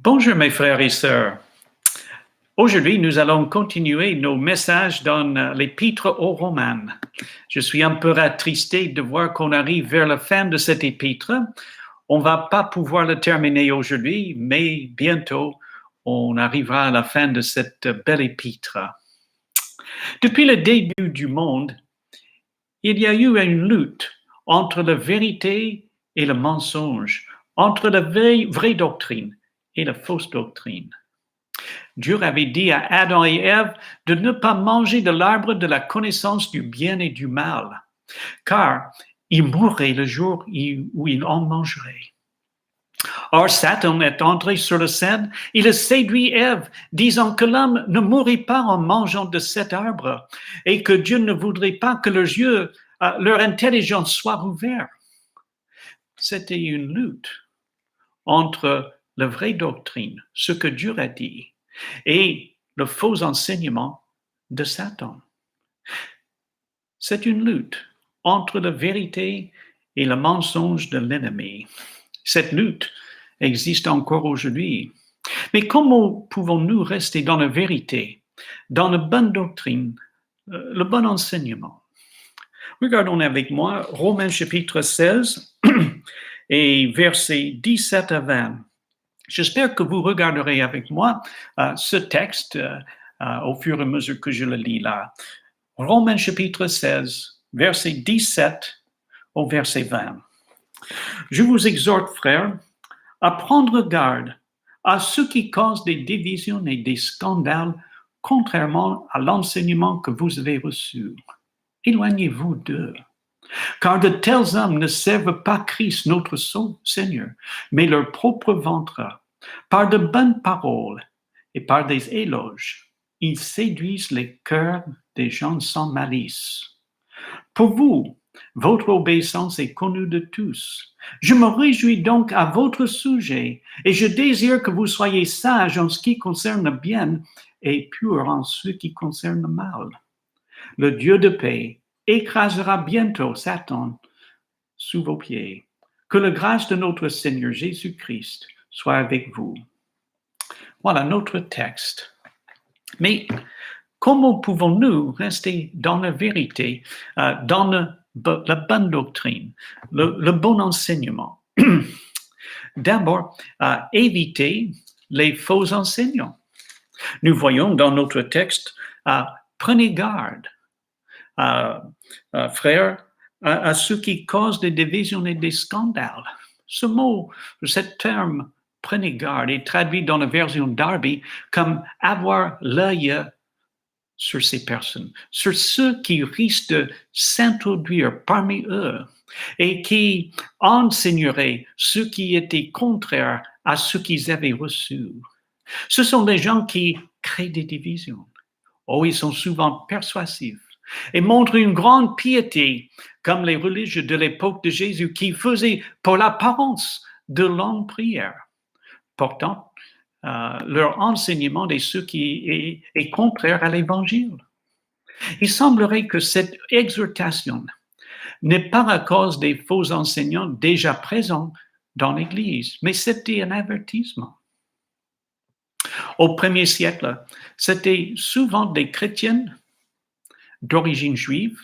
Bonjour mes frères et sœurs. Aujourd'hui, nous allons continuer nos messages dans l'épître aux Romains. Je suis un peu attristé de voir qu'on arrive vers la fin de cet épître. On ne va pas pouvoir le terminer aujourd'hui, mais bientôt, on arrivera à la fin de cette belle épître. Depuis le début du monde, il y a eu une lutte entre la vérité et le mensonge, entre la vraie doctrine et la fausse doctrine. Dieu avait dit à Adam et Ève de ne pas manger de l'arbre de la connaissance du bien et du mal, car ils mourraient le jour où ils en mangeraient. Or, Satan est entré sur la scène, il a séduit Ève, disant que l'homme ne mourrait pas en mangeant de cet arbre et que Dieu ne voudrait pas que leurs yeux, leur intelligence soit ouverte. C'était une lutte entre la vraie doctrine, ce que Dieu a dit, et le faux enseignement de Satan. C'est une lutte entre la vérité et le mensonge de l'ennemi. Cette lutte existe encore aujourd'hui. Mais comment pouvons-nous rester dans la vérité, dans la bonne doctrine, le bon enseignement? Regardons avec moi Romains chapitre 16 et versets 17 à 20. J'espère que vous regarderez avec moi ce texte au fur et à mesure que je le lis là. Romains chapitre 16, verset 17 au verset 20. Je vous exhorte, frères, à prendre garde à ceux qui causent des divisions et des scandales contrairement à l'enseignement que vous avez reçu. Éloignez-vous d'eux. Car de tels hommes ne servent pas Christ, notre Seigneur, mais leur propre ventre. Par de bonnes paroles et par des éloges, ils séduisent les cœurs des gens sans malice. Pour vous, votre obéissance est connue de tous. Je me réjouis donc à votre sujet et je désire que vous soyez sages en ce qui concerne le bien et purs en ce qui concerne le mal. Le Dieu de paix écrasera bientôt Satan sous vos pieds. Que la grâce de notre Seigneur Jésus-Christ soit avec vous. Voilà notre texte. Mais comment pouvons-nous rester dans la vérité, dans la bonne doctrine, le bon enseignement? D'abord, éviter les faux enseignants. Nous voyons dans notre texte, prenez garde, frères, à ceux qui causent des divisions et des scandales. Ce mot, cet terme, prenez garde, est traduit dans la version Darby comme avoir l'œil sur ces personnes, sur ceux qui risquent de s'introduire parmi eux et qui enseigneraient ce qui était contraire à ce qu'ils avaient reçu. Ce sont des gens qui créent des divisions. Oh, ils sont souvent persuasifs et montrent une grande piété, comme les religieux de l'époque de Jésus qui faisaient pour l'apparence de longues prières. Pourtant, leur enseignement est ce qui est contraire à l'Évangile. Il semblerait que cette exhortation n'est pas à cause des faux enseignants déjà présents dans l'Église, mais c'était un avertissement. Au premier siècle, c'était souvent des chrétiens d'origine juive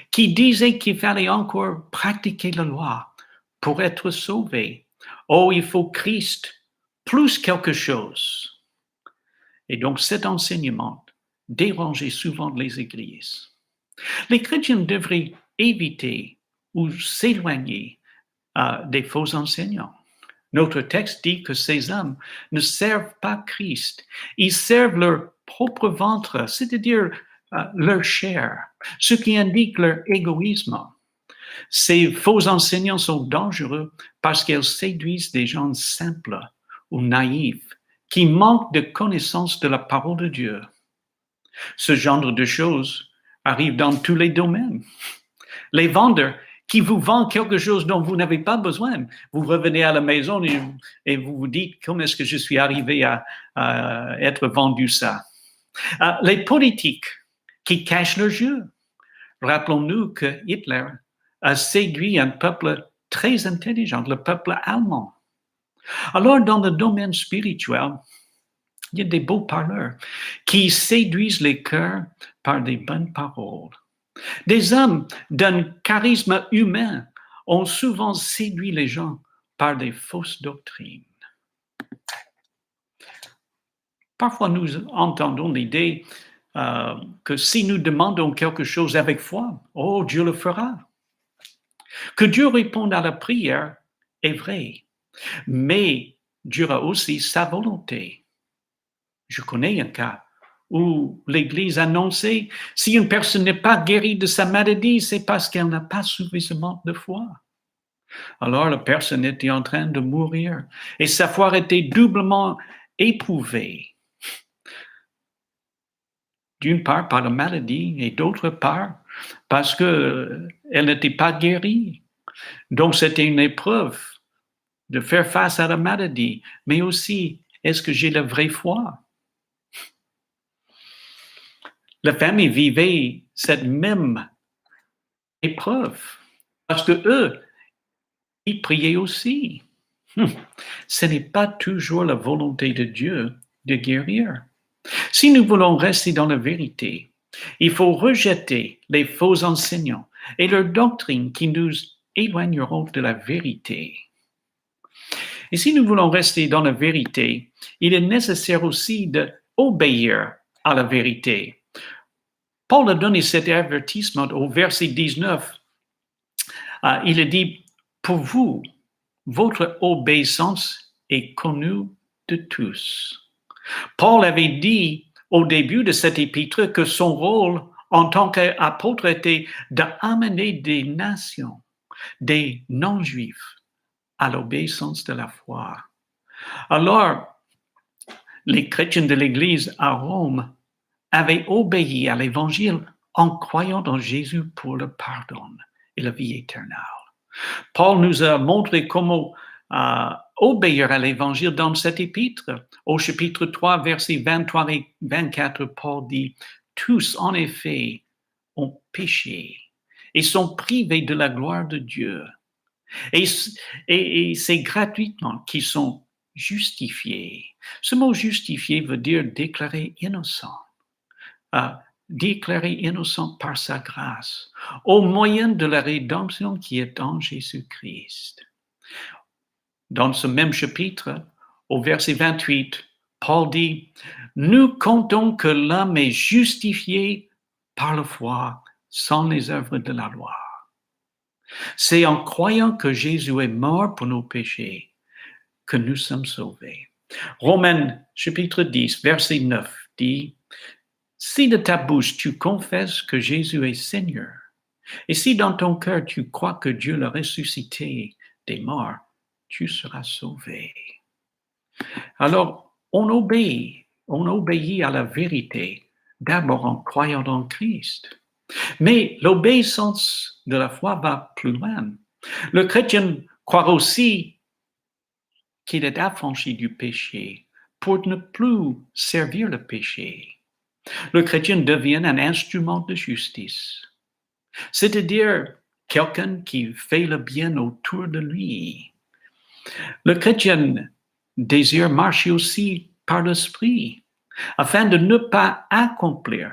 qui disaient qu'il fallait encore pratiquer la loi pour être sauvé. Oh, il faut Christ plus quelque chose. Et donc cet enseignement dérangeait souvent les églises. Les chrétiens devraient éviter ou s'éloigner des faux enseignants. Notre texte dit que ces hommes ne servent pas Christ. Ils servent leur propre ventre, c'est-à-dire leur chair, ce qui indique leur égoïsme. Ces faux enseignants sont dangereux parce qu'ils séduisent des gens simples ou naïfs qui manquent de connaissance de la parole de Dieu. Ce genre de choses arrive dans tous les domaines. Les vendeurs qui vous vendent quelque chose dont vous n'avez pas besoin. Vous revenez à la maison et vous vous dites comment est-ce que je suis arrivé à être vendu ça. Les politiques qui cachent leurs yeux. Rappelons-nous que Hitler a séduit un peuple très intelligent, le peuple allemand. Alors, dans le domaine spirituel, il y a des beaux parleurs qui séduisent les cœurs par des bonnes paroles. Des hommes d'un charisme humain ont souvent séduit les gens par des fausses doctrines. Parfois, nous entendons l'idée que si nous demandons quelque chose avec foi, oh, Dieu le fera. Que Dieu réponde à la prière est vrai, mais Dieu a aussi sa volonté. Je connais un cas où l'Église annonçait, si une personne n'est pas guérie de sa maladie, c'est parce qu'elle n'a pas suffisamment de foi. Alors la personne était en train de mourir et sa foi était doublement éprouvée. D'une part par la maladie et d'autre part parce qu'elle n'était pas guérie. Donc c'était une épreuve de faire face à la maladie, mais aussi, est-ce que j'ai la vraie foi? La famille vivait cette même épreuve parce que eux, ils priaient aussi. Ce n'est pas toujours la volonté de Dieu de guérir. Si nous voulons rester dans la vérité, il faut rejeter les faux enseignants et leurs doctrines qui nous éloigneront de la vérité. Et si nous voulons rester dans la vérité, il est nécessaire aussi d'obéir à la vérité. Paul a donné cet avertissement au verset 19. Il a dit, pour vous, votre obéissance est connue de tous. Paul avait dit au début de cet épître que son rôle en tant qu'apôtre était d'amener des nations, des non-juifs, à l'obéissance de la foi. Alors, les chrétiens de l'Église à Rome avaient obéi à l'Évangile en croyant en Jésus pour le pardon et la vie éternelle. Paul nous a montré comment obéir à l'Évangile dans cet épître. Au chapitre 3, versets 23 et 24, Paul dit, « Tous, en effet, ont péché et sont privés de la gloire de Dieu. Et c'est gratuitement qu'ils sont justifiés. » Ce mot « justifié » veut dire déclaré innocent. Déclaré innocent par sa grâce, au moyen de la rédemption qui est en Jésus-Christ. Dans ce même chapitre, au verset 28, Paul dit, « Nous comptons que l'homme est justifié par la foi sans les œuvres de la loi. » C'est en croyant que Jésus est mort pour nos péchés que nous sommes sauvés. Romains chapitre 10, verset 9 dit, « Si de ta bouche tu confesses que Jésus est Seigneur, et si dans ton cœur tu crois que Dieu l'a ressuscité des morts, tu seras sauvé. » Alors, on obéit à la vérité, d'abord en croyant en Christ. Mais l'obéissance de la foi va plus loin. Le chrétien croit aussi qu'il est affranchi du péché pour ne plus servir le péché. Le chrétien devient un instrument de justice, c'est-à-dire quelqu'un qui fait le bien autour de lui. Le chrétien désire marcher aussi par l'esprit, afin de ne pas accomplir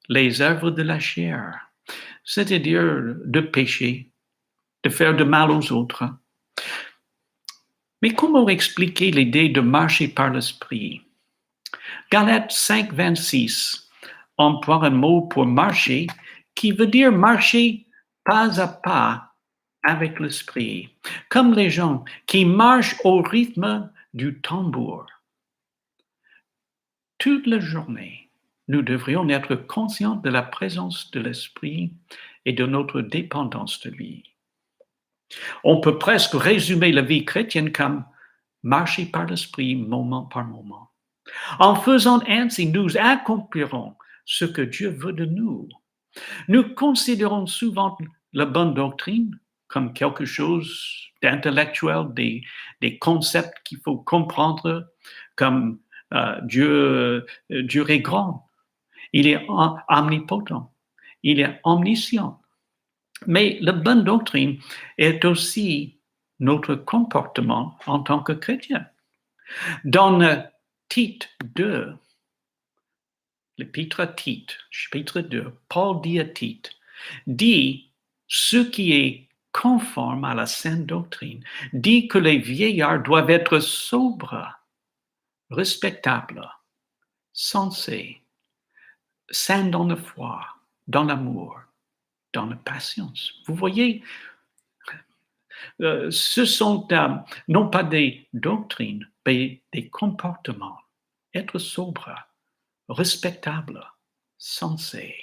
les œuvres de la chair, c'est-à-dire de pécher, de faire de mal aux autres. Mais comment expliquer l'idée de marcher par l'esprit? Galates 5, 26 emploie un mot pour marcher qui veut dire marcher pas à pas avec l'esprit, comme les gens qui marchent au rythme du tambour. Toute la journée, nous devrions être conscients de la présence de l'esprit et de notre dépendance de lui. On peut presque résumer la vie chrétienne comme marcher par l'esprit moment par moment. En faisant ainsi, nous accomplirons ce que Dieu veut de nous. Nous considérons souvent la bonne doctrine comme quelque chose d'intellectuel, des concepts qu'il faut comprendre, comme Dieu est grand, il est omnipotent, il est omniscient. Mais la bonne doctrine est aussi notre comportement en tant que chrétien. Dans Tite 2, l'épître à Tite, chapitre 2, Paul dit à Tite, dit ce qui est conforme à la saine doctrine, dit que les vieillards doivent être sobres, respectables, sensés, sains dans la foi, dans l'amour, dans la patience. Vous voyez, ce sont non pas des doctrines, mais des comportements. Être sobre, respectable, sensé.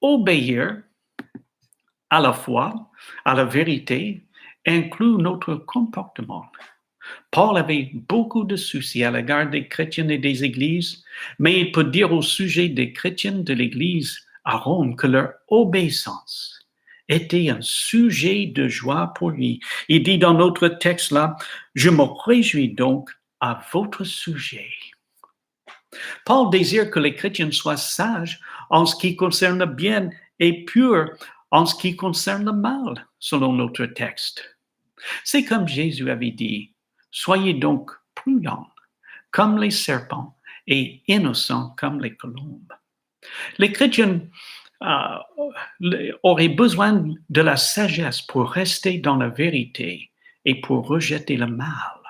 Obéir à la foi, à la vérité, inclut notre comportement. Paul avait beaucoup de soucis à l'égard des chrétiens et des églises, mais il peut dire au sujet des chrétiens de l'église à Rome que leur obéissance était un sujet de joie pour lui. Il dit dans notre texte là, je me réjouis donc à votre sujet. Paul désire que les chrétiens soient sages en ce qui concerne le bien et purs en ce qui concerne le mal, selon notre texte. C'est comme Jésus avait dit, soyez donc prudents comme les serpents et innocents comme les colombes. Les chrétiens auraient besoin de la sagesse pour rester dans la vérité et pour rejeter le mal.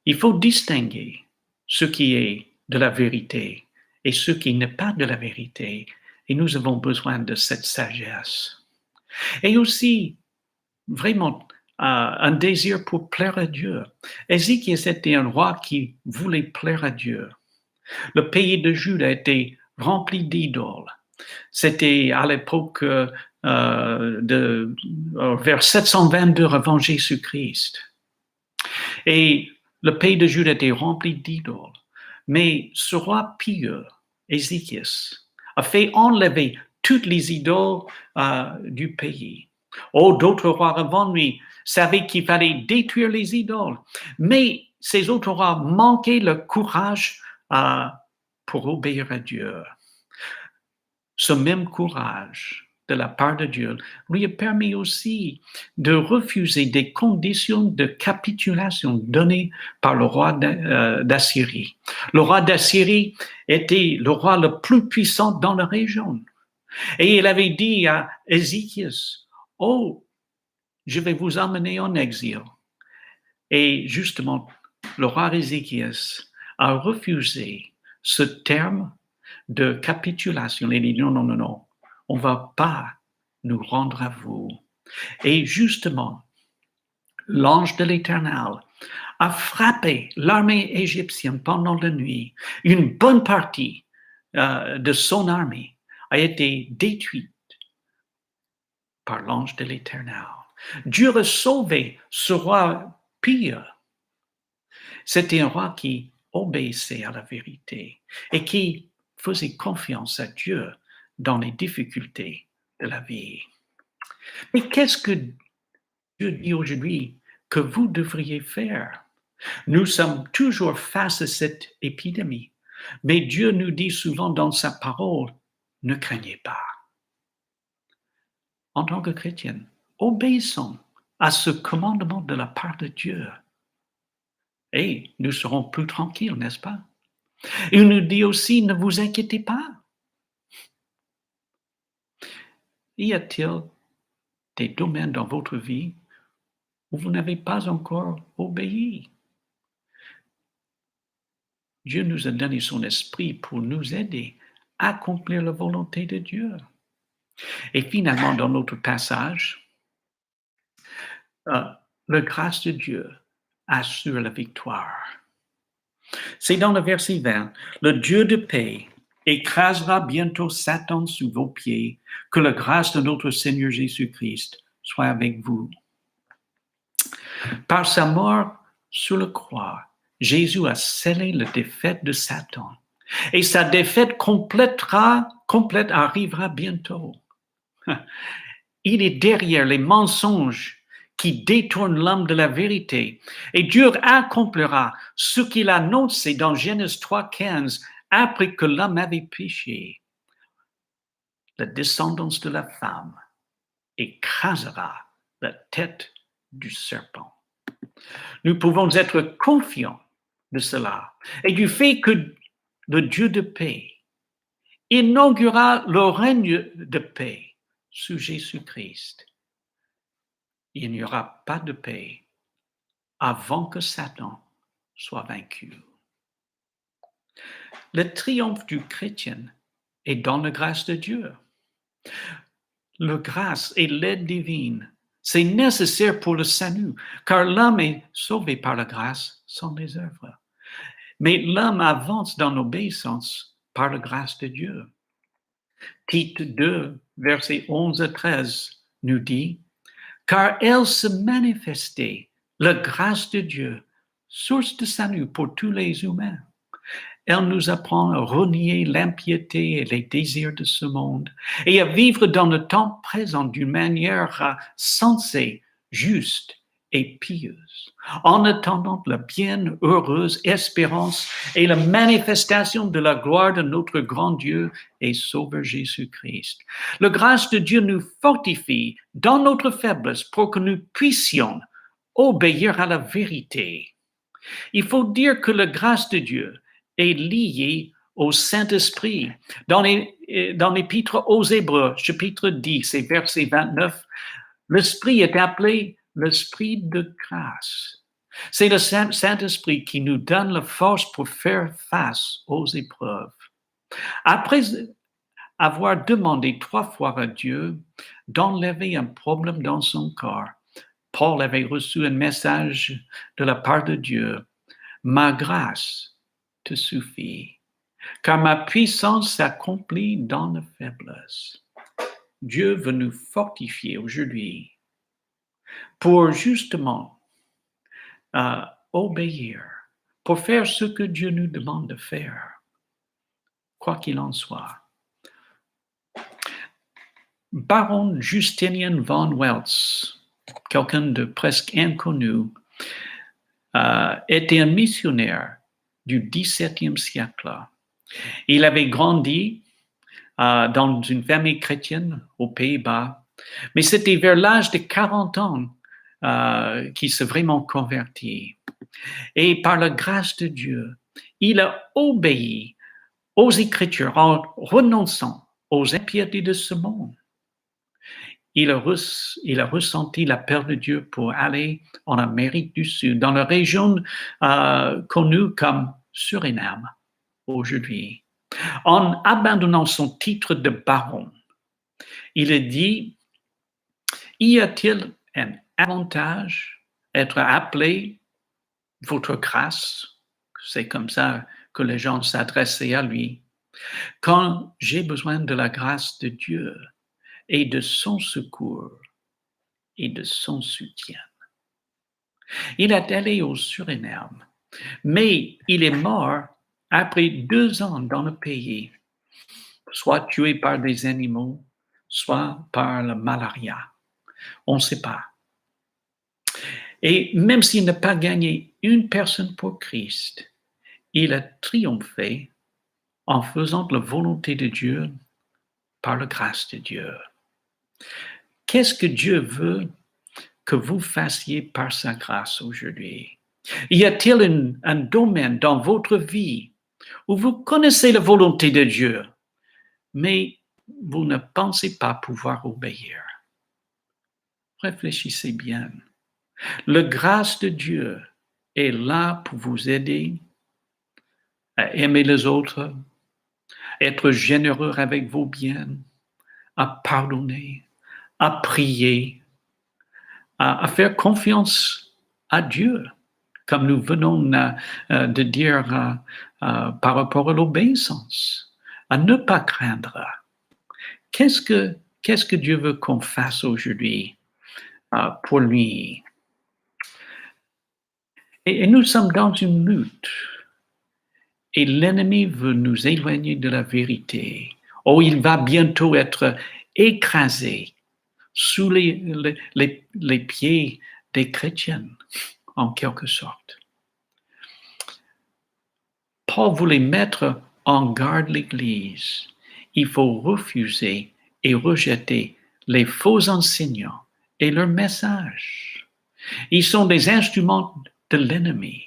Il faut distinguer ce qui est de la vérité et ce qui n'est pas de la vérité. Et nous avons besoin de cette sagesse. Et aussi, vraiment, un désir pour plaire à Dieu. Ézéchias était un roi qui voulait plaire à Dieu. Le pays de Juda était rempli d'idoles. C'était à l'époque vers 722 avant Jésus-Christ. Et le pays de Juda était rempli d'idoles. Mais ce roi pieux, Ézéchias, a fait enlever toutes les idoles du pays. Oh, d'autres rois avant lui savaient qu'il fallait détruire les idoles. Mais ces autres rois manquaient le courage pour obéir à Dieu. Ce même courage de la part de Dieu lui a permis aussi de refuser des conditions de capitulation données par le roi d'Assyrie. Le roi d'Assyrie était le roi le plus puissant dans la région. Et il avait dit à Ézéchias, « Oh, je vais vous emmener en exil. » Et justement, le roi Ézéchias a refusé ce terme de capitulation. Il a dit, non, non, non, non, on ne va pas nous rendre à vous. Et justement, l'ange de l'Éternel a frappé l'armée égyptienne pendant la nuit. Une bonne partie de son armée a été détruite par l'ange de l'Éternel. Dieu a sauvé ce roi pieux. C'était un roi qui obéissait à la vérité et qui faisait confiance à Dieu dans les difficultés de la vie. Mais qu'est-ce que Dieu dit aujourd'hui que vous devriez faire? Nous sommes toujours face à cette épidémie, mais Dieu nous dit souvent dans sa parole, ne craignez pas. En tant que chrétiens, obéissons à ce commandement de la part de Dieu. Et nous serons plus tranquilles, n'est-ce pas? Il nous dit aussi, ne vous inquiétez pas. Y a-t-il des domaines dans votre vie où vous n'avez pas encore obéi? Dieu nous a donné son esprit pour nous aider à accomplir la volonté de Dieu. Et finalement, dans notre passage, la grâce de Dieu assure la victoire. C'est dans le verset 20, le Dieu de paix écrasera bientôt Satan sous vos pieds, que la grâce de notre Seigneur Jésus-Christ soit avec vous. Par sa mort sur la croix, Jésus a scellé la défaite de Satan. Et sa défaite complète arrivera bientôt. Il est derrière les mensonges qui détournent l'homme de la vérité. Et Dieu accomplira ce qu'il a annoncé dans Genèse 3:15, après que l'homme avait péché. La descendance de la femme écrasera la tête du serpent. Nous pouvons être confiants de cela et du fait que le Dieu de paix inaugurera le règne de paix sous Jésus-Christ. Il n'y aura pas de paix avant que Satan soit vaincu. Le triomphe du chrétien est dans la grâce de Dieu. La grâce et l'aide divine, c'est nécessaire pour le salut, car l'homme est sauvé par la grâce sans les œuvres. Mais l'homme avance dans l'obéissance par la grâce de Dieu. Tite 2, versets 11 à 13 nous dit, « Car elle se manifestait, la grâce de Dieu, source de salut pour tous les humains. Elle nous apprend à renier l'impiété et les désirs de ce monde et à vivre dans le temps présent d'une manière sensée, juste et pieuse, en attendant la bienheureuse espérance et la manifestation de la gloire de notre grand Dieu et Sauveur Jésus-Christ. La grâce de Dieu nous fortifie dans notre faiblesse pour que nous puissions obéir à la vérité. Il faut dire que la grâce de Dieu est liée au Saint-Esprit. Dans l'Épître aux Hébreux, chapitre 10 et verset 29, l'Esprit est appelé l'Esprit de grâce. C'est le Saint-Esprit qui nous donne la force pour faire face aux épreuves. Après avoir demandé 3 fois à Dieu d'enlever un problème dans son corps, Paul avait reçu un message de la part de Dieu. « Ma grâce te suffit, car ma puissance s'accomplit dans la faiblesse. » Dieu veut nous fortifier aujourd'hui pour justement obéir, pour faire ce que Dieu nous demande de faire, quoi qu'il en soit. Baron Justinien von Welz, quelqu'un de presque inconnu, était un missionnaire du XVIIe siècle. Il avait grandi dans une famille chrétienne aux Pays-Bas, mais c'était vers l'âge de 40 ans qu'il s'est vraiment converti. Et par la grâce de Dieu, il a obéi aux Écritures en renonçant aux impiétés de ce monde. Il a ressenti l'appel de Dieu pour aller en Amérique du Sud, dans la région connue comme Suriname aujourd'hui. En abandonnant son titre de baron, il a dit, y a-t-il un avantage à être appelé votre grâce? C'est comme ça que les gens s'adressaient à lui. Quand j'ai besoin de la grâce de Dieu et de son secours et de son soutien. Il est allé au Suriname, mais il est mort après 2 ans dans le pays, soit tué par des animaux, soit par la malaria. On ne sait pas. Et même s'il n'a pas gagné une personne pour Christ, il a triomphé en faisant la volonté de Dieu par la grâce de Dieu. Qu'est-ce que Dieu veut que vous fassiez par sa grâce aujourd'hui? Y a-t-il un domaine dans votre vie où vous connaissez la volonté de Dieu, mais vous ne pensez pas pouvoir obéir? Réfléchissez bien. La grâce de Dieu est là pour vous aider à aimer les autres, être généreux avec vos biens, à pardonner, à prier, à faire confiance à Dieu, comme nous venons de dire par rapport à l'obéissance, à ne pas craindre. Qu'est-ce que Dieu veut qu'on fasse aujourd'hui pour lui? Et nous sommes dans une lutte. Et l'ennemi veut nous éloigner de la vérité. Oh, il va bientôt être écrasé sous les pieds des chrétiens, en quelque sorte. Paul voulait mettre en garde l'Église. Il faut refuser et rejeter les faux enseignants et leur message. Ils sont des instruments de l'ennemi.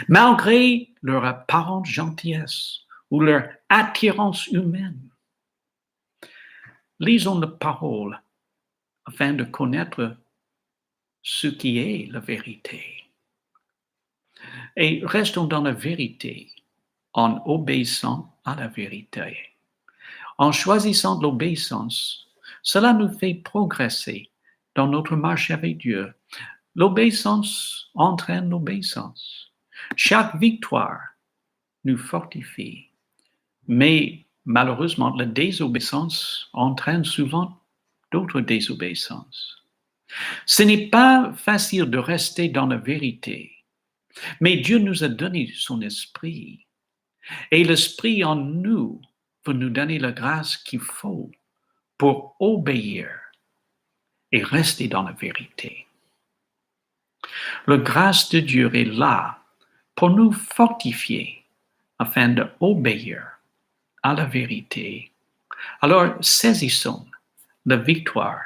Malgré leur apparente gentillesse ou leur attirance humaine. Lisons la parole afin de connaître ce qui est la vérité. Et restons dans la vérité en obéissant à la vérité. En choisissant l'obéissance, cela nous fait progresser dans notre marche avec Dieu. L'obéissance entraîne l'obéissance. Chaque victoire nous fortifie. Mais malheureusement, la désobéissance entraîne souvent d'autres désobéissances. Ce n'est pas facile de rester dans la vérité, mais Dieu nous a donné son esprit. Et l'esprit en nous va nous donner la grâce qu'il faut pour obéir et rester dans la vérité. La grâce de Dieu est là pour nous fortifier afin d'obéir à la vérité. Alors saisissons la victoire